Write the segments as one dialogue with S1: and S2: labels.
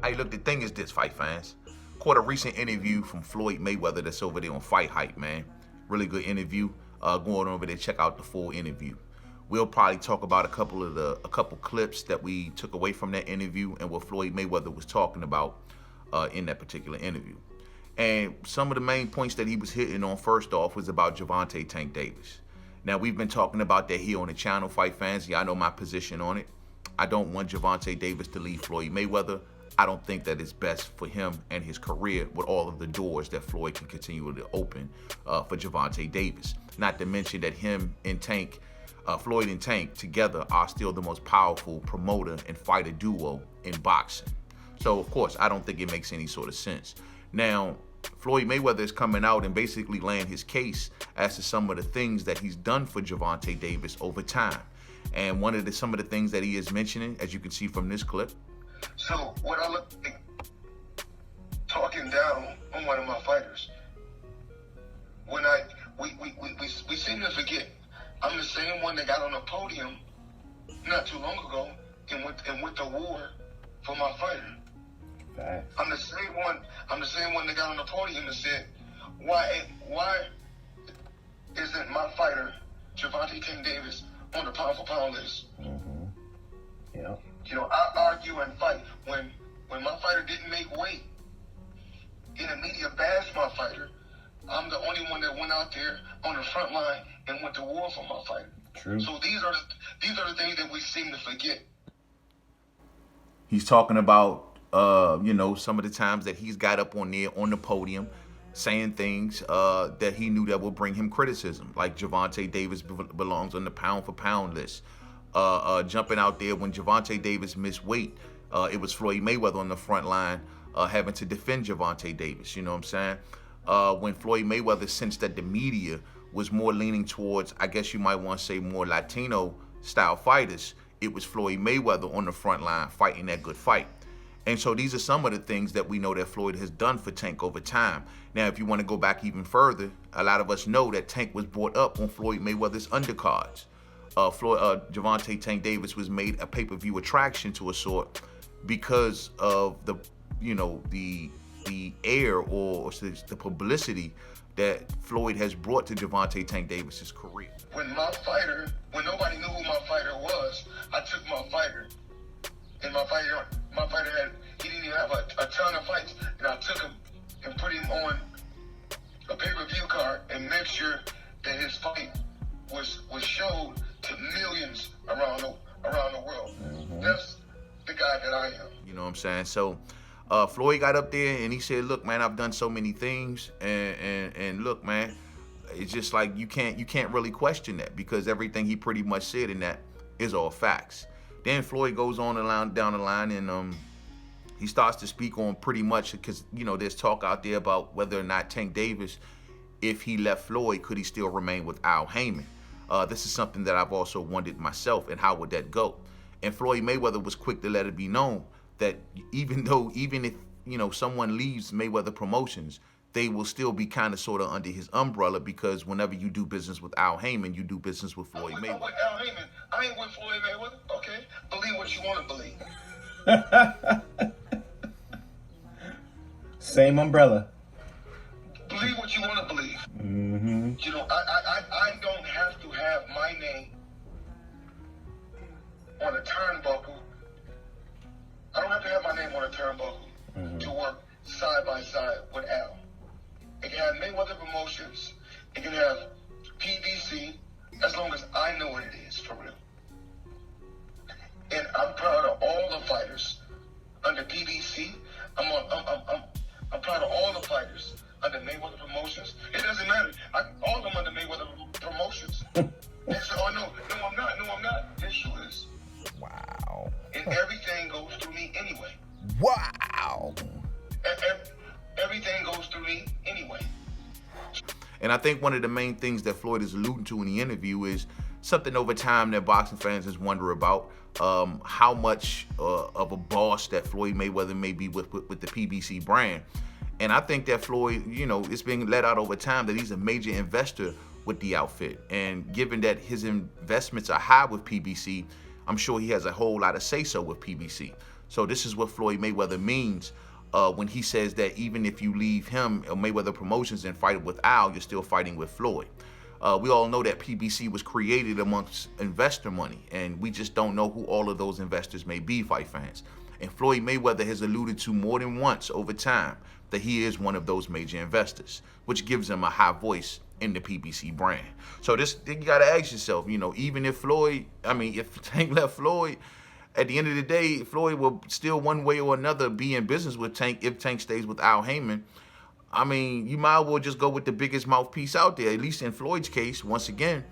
S1: Hey, look, the thing is this, fight fans. Caught a recent interview from Floyd Mayweather that's over there on Fight Hype, man. Really good interview. Going over there, check out the full interview. We'll probably talk about a couple clips that we took away from that interview and what Floyd Mayweather was talking about in that particular interview. And some of the main points that he was hitting on first off was about Gervonta Tank Davis. Now, we've been talking about that here on the channel, fight fans. Y'all know my position on it. I don't want Gervonta Davis to leave Floyd Mayweather. I don't think that it's best for him and his career with all of the doors that Floyd can continue to open for Gervonta Davis. Not to mention that him and Tank, Floyd and Tank together are still the most powerful promoter and fighter duo in boxing. So, of course, I don't think it makes any sort of sense. Now, Floyd Mayweather is coming out and basically laying his case as to some of the things that he's done for Gervonta Davis over time. And some of the things that he is mentioning, as you can see from this clip.
S2: So what I look like talking down on one of my fighters, when we seem to forget, I'm the same one that got on the podium not too long ago and went to war for my fighter.
S3: Facts.
S2: I'm the same one that got on the podium and said, why isn't my fighter Gervonta Tank Davis on the pound for pound list?
S3: Mm-hmm. Yeah.
S2: You know, I argue and fight. When my fighter didn't make weight, and the media bashed my fighter, I'm the only one that went out there on the front line and went to war for my fighter.
S3: True.
S2: So these are the things that we seem to forget.
S1: He's talking about some of the times that he's got up on there on the podium saying things that he knew that would bring him criticism, like Gervonta Davis belongs on the pound for pound list. Jumping out there when Gervonta Davis missed weight, it was Floyd Mayweather on the front line having to defend Gervonta Davis, you know what I'm saying? When Floyd Mayweather sensed that the media was more leaning towards, I guess you might want to say, more Latino style fighters, it was Floyd Mayweather on the front line fighting that good fight. And so these are some of the things that we know that Floyd has done for Tank over time. Now, if you want to go back even further, a lot of us know that Tank was brought up on Floyd Mayweather's undercards. Gervonta Tank Davis was made a pay-per-view attraction to a sort because of the air or the publicity that Floyd has brought to Gervonta Tank Davis's career.
S2: When nobody knew who my fighter was, I took my fighter, and my fighter he didn't even have a ton of fights, and I took him and put him on a pay-per-view card and made sure that his fight was showed to millions around the world. Mm-hmm. That's the guy that I am.
S1: You know what I'm saying? So Floyd got up there and he said, look, man, I've done so many things, and look, man, it's just like you can't really question that because everything he pretty much said in that is all facts. Then Floyd goes on down the line and he starts to speak on pretty much, because there's talk out there about whether or not Tank Davis, if he left Floyd, could he still remain with Al Heyman? This is something that I've also wondered myself, and how would that go? And Floyd Mayweather was quick to let it be known that even if someone leaves Mayweather Promotions, they will still be kind of sort of under his umbrella, because whenever you do business with Al Heyman, you do business with Floyd Mayweather.
S2: I'm with Al Heyman. I ain't with Floyd Mayweather. Okay, believe what you want to believe.
S3: Same umbrella.
S2: Believe what you want to believe.
S3: Mm-hmm.
S2: You know, I don't have to have my name on a turnbuckle. I don't have to have my name on a turnbuckle to work side by side with Al. It can have Mayweather Promotions. It can have PBC, as long as I know what it is, for real. And I'm proud of all the fighters under PBC. I'm proud of all the fighters under Mayweather Promotions. It doesn't matter. All of them under Mayweather Promotions. They say, oh, no, I'm not. Yes, you is.
S1: Wow.
S2: And everything goes through me anyway.
S1: Wow.
S2: Everything goes through me anyway.
S1: And I think one of the main things that Floyd is alluding to in the interview is something over time that boxing fans just wonder about, how much of a boss that Floyd Mayweather may be with the PBC brand. And I think that Floyd, it's being let out over time that he's a major investor with the outfit. And given that his investments are high with PBC, I'm sure he has a whole lot of say-so with PBC. So this is what Floyd Mayweather means when he says that even if you leave him, Mayweather Promotions, and fight with Al, you're still fighting with Floyd. We all know that PBC was created amongst investor money, and we just don't know who all of those investors may be, fight fans. And Floyd Mayweather has alluded to more than once over time that he is one of those major investors, which gives him a high voice in the PBC brand. So this, you gotta ask yourself, even if if Tank left Floyd, at the end of the day, Floyd will still one way or another be in business with Tank if Tank stays with Al Heyman. You might as well just go with the biggest mouthpiece out there. At least in Floyd's case, once again,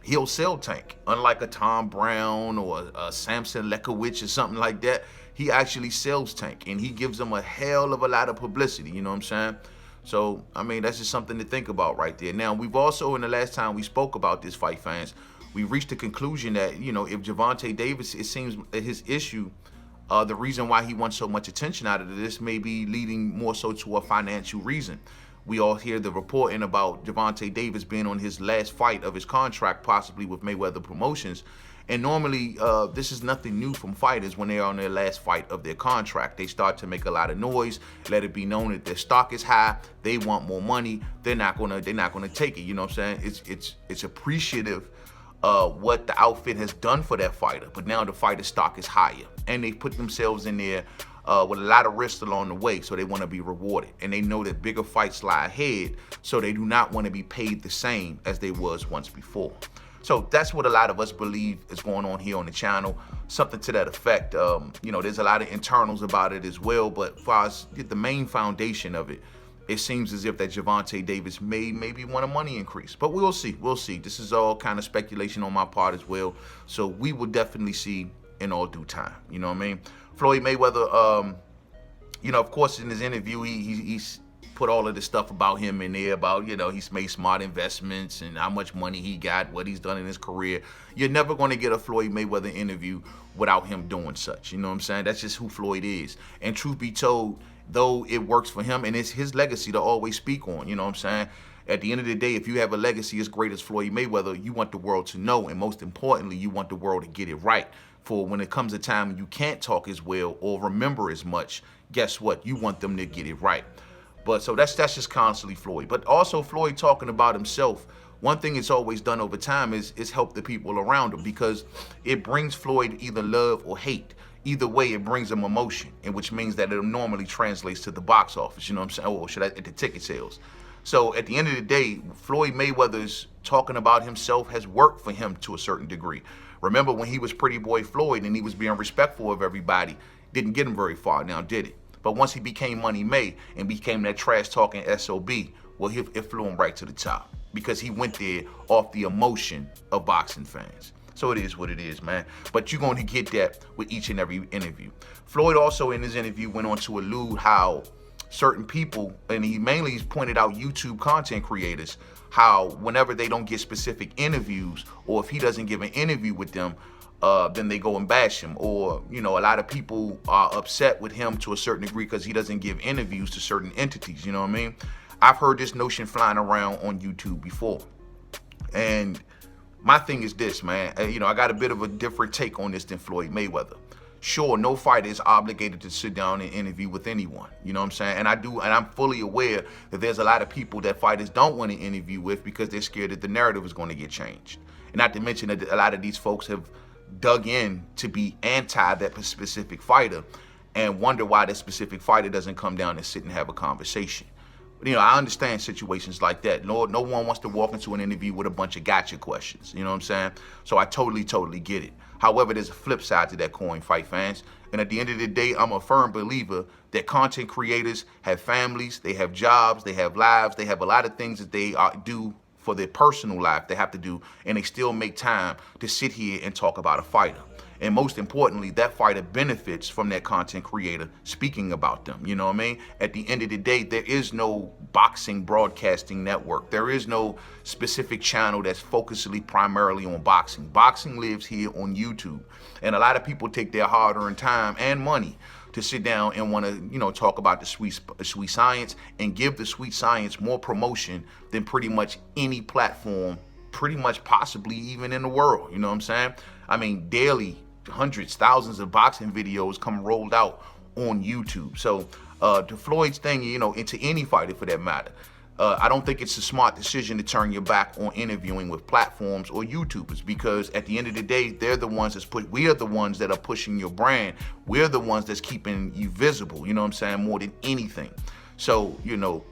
S1: he'll sell Tank. Unlike a Tom Brown or a Samson Lekowicz or something like that, he actually sells Tank, and he gives them a hell of a lot of publicity, you know what I'm saying? So, that's just something to think about right there. Now, we've also, in the last time we spoke about this, fight fans, we reached the conclusion that, if Gervonta Davis, it seems that his issue, the reason why he wants so much attention out of this may be leading more so to a financial reason. We all hear the reporting about Gervonta Davis being on his last fight of his contract, possibly with Mayweather Promotions. And normally, this is nothing new from fighters when they're on their last fight of their contract. They start to make a lot of noise, let it be known that their stock is high, they want more money, they're not gonna take it. You know what I'm saying? It's appreciative what the outfit has done for that fighter, but now the fighter's stock is higher, and they put themselves in there with a lot of risks along the way, so they want to be rewarded, and they know that bigger fights lie ahead, so they do not want to be paid the same as they was once before. So that's what a lot of us believe is going on here on the channel, something to that effect. There's a lot of internals about it as well, but as far as the main foundation of it, it seems as if that Gervonta Davis maybe want a money increase. But we'll see. We'll see. This is all kind of speculation on my part as well. So we will definitely see in all due time. You know what I mean? Floyd Mayweather, of course, in his interview, he's put all of this stuff about him in there, about, he's made smart investments and how much money he got, what he's done in his career. You're never going to get a Floyd Mayweather interview without him doing such. You know what I'm saying? That's just who Floyd is. And truth be told, though it works for him, and it's his legacy to always speak on, you know what I'm saying? At the end of the day, if you have a legacy as great as Floyd Mayweather, you want the world to know, and most importantly, you want the world to get it right. For when it comes a time when you can't talk as well or remember as much, guess what? You want them to get it right. But so that's just constantly Floyd. But also Floyd talking about himself. One thing it's always done over time is help the people around him, because it brings Floyd either love or hate. Either way, it brings him emotion, and which means that it normally translates to the box office, you know what I'm saying? Or at the ticket sales. So at the end of the day, Floyd Mayweather's talking about himself has worked for him to a certain degree. Remember when he was Pretty Boy Floyd and he was being respectful of everybody, didn't get him very far, now did it? But once he became Money May and became that trash talking SOB, well, it flew him right to the top, because he went there off the emotion of boxing fans. So it is what it is, man. But you're going to get that with each and every interview. Floyd also in his interview went on to allude how certain people, and he mainly pointed out YouTube content creators, how whenever they don't get specific interviews, or if he doesn't give an interview with them, then they go and bash him. Or, a lot of people are upset with him to a certain degree because he doesn't give interviews to certain entities, you know what I mean? I've heard this notion flying around on YouTube before. And my thing is this, man. I got a bit of a different take on this than Floyd Mayweather. Sure, no fighter is obligated to sit down and interview with anyone. You know what I'm saying? And I'm fully aware that there's a lot of people that fighters don't want to interview with because they're scared that the narrative is going to get changed. And not to mention that a lot of these folks have dug in to be anti that specific fighter and wonder why that specific fighter doesn't come down and sit and have a conversation. I understand situations like that. No one wants to walk into an interview with a bunch of gotcha questions. You know what I'm saying? So I totally get it. However, there's a flip side to that coin, fight fans. And at the end of the day, I'm a firm believer that content creators have families, they have jobs, they have lives, they have a lot of things that they do for their personal life they have to do, and they still make time to sit here and talk about a fighter. And most importantly, that fighter benefits from that content creator speaking about them. You know what I mean? At the end of the day, there is no boxing broadcasting network. There is no specific channel that's focusedly primarily on boxing. Boxing lives here on YouTube. And a lot of people take their hard-earned time and money to sit down and want to, talk about the sweet science and give the sweet science more promotion than pretty much any platform, pretty much possibly even in the world. You know what I'm saying? I mean, daily, hundreds, thousands of boxing videos come rolled out on YouTube. So to Floyd's thing, you know, into any fighter for that matter, I don't think it's a smart decision to turn your back on interviewing with platforms or YouTubers, because at the end of the day, they're the ones we are the ones that are pushing your brand. We're the ones that's keeping you visible, you know what I'm saying, more than anything. So, you know,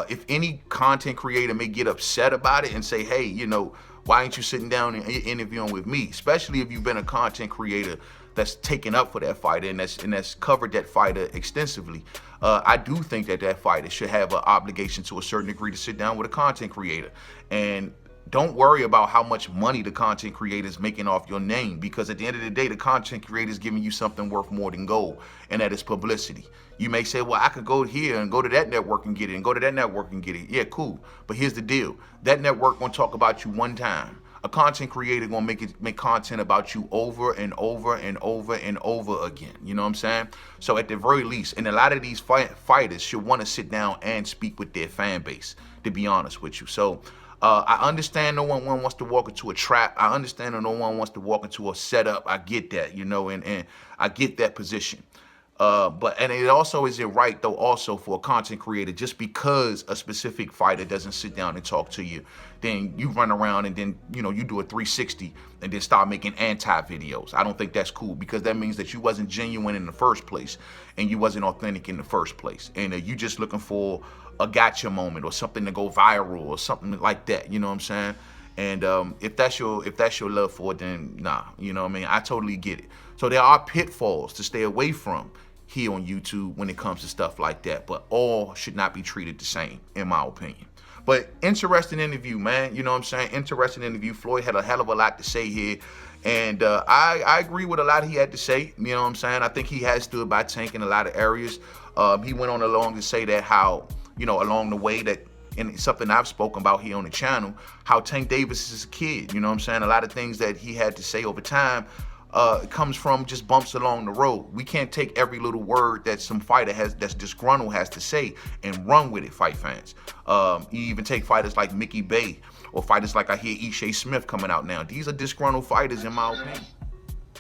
S1: if any content creator may get upset about it and say, hey, you know, why ain't you sitting down and interviewing with me? Especially if you've been a content creator that's taken up for that fighter and that's covered that fighter extensively. I do think that fighter should have an obligation to a certain degree to sit down with a content creator. And don't worry about how much money the content creator is making off your name, because at the end of the day, the content creator is giving you something worth more than gold, and that is publicity. You may say, well, I could go here and go to that network and get it, and go to that network and get it. Yeah, cool. But here's the deal. That network gonna talk about you one time. A content creator gonna make content about you over and over and over and over again. You know what I'm saying? So at the very least, and a lot of these fighters should want to sit down and speak with their fan base, to be honest with you. So I understand no one wants to walk into a trap. I understand that no one wants to walk into a setup. I get that, you know, and I get that position. But it also isn't right, though, also for a content creator, just because a specific fighter doesn't sit down and talk to you, then you run around and then, you know, you do a 360 and then start making anti-videos. I don't think that's cool, because that means that you wasn't genuine in the first place and you wasn't authentic in the first place. And you just looking for a gotcha moment or something to go viral or something like that. You know what I'm saying? And if that's your love for it, then nah, you know what I mean? I totally get it. So there are pitfalls to stay away from here on YouTube when it comes to stuff like that, but all should not be treated the same, in my opinion. But interesting interview, man. You know what I'm saying? Interesting interview. Floyd had a hell of a lot to say here. And I agree with a lot he had to say. You know what I'm saying? I think he has stood by Tank in a lot of areas. He went on along to say that how, you know, along the way that, and something I've spoken about here on the channel, how Tank Davis is a kid. You know what I'm saying? A lot of things that he had to say over time comes from just bumps along the road. We can't take every little word that some fighter that's disgruntled has to say and run with it, fight fans. You even take fighters like Mickey Bay or fighters like I hear Ishe Smith coming out now. These are disgruntled fighters, in my opinion.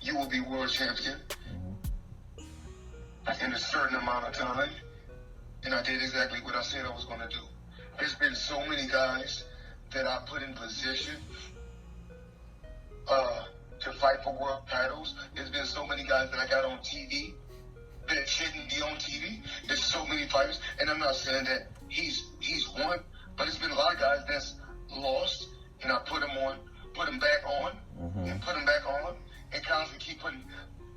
S2: You will be world champion in a certain amount of time, and I did exactly what I said I was going to do. There's been so many guys that I put in position to fight for world titles. There's been so many guys that I got on TV that shouldn't be on TV. There's so many fighters, and I'm not saying that he's won, but it's been a lot of guys that's lost, and I put them back on, and put them back on, and constantly keep putting.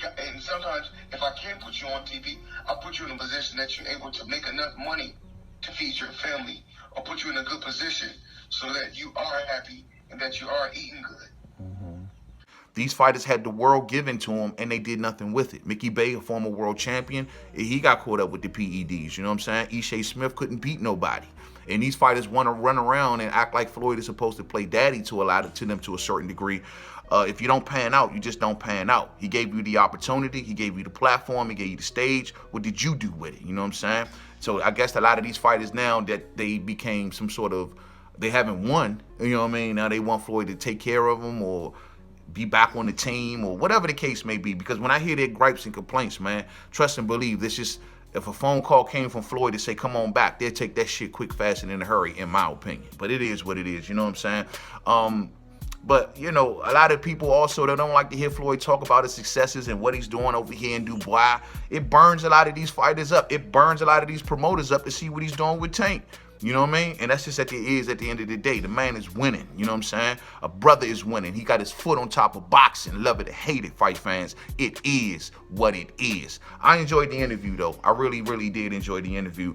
S2: And sometimes, if I can't put you on TV, I'll put you in a position that you're able to make enough money to feed your family, or put you in a good position so that you are happy and that you are eating good.
S1: These fighters had the world given to them, and they did nothing with it. Mickey Bay, a former world champion, he got caught up with the PEDs. You know what I'm saying? Ishe Smith couldn't beat nobody. And these fighters want to run around and act like Floyd is supposed to play daddy to them to a certain degree. If you don't pan out, you just don't pan out. He gave you the opportunity. He gave you the platform. He gave you the stage. What did you do with it? You know what I'm saying? So I guess a lot of these fighters now that they became some sort of, they haven't won. You know what I mean? Now they want Floyd to take care of them or be back on the team or whatever the case may be. Because when I hear their gripes and complaints, man, trust and believe, this is, if a phone call came from Floyd to say, come on back, they'll take that shit quick, fast, and in a hurry, in my opinion. But it is what it is, you know what I'm saying? But, you know, a lot of people also, they don't like to hear Floyd talk about his successes and what he's doing over here in Dubai. It burns a lot of these fighters up. It burns a lot of these promoters up to see what he's doing with Tank. You know what I mean? And that's just at the end of the day. The man is winning. You know what I'm saying? A brother is winning. He got his foot on top of boxing. Love it or hate it, fight fans. It is what it is. I enjoyed the interview, though. I really, really did enjoy the interview.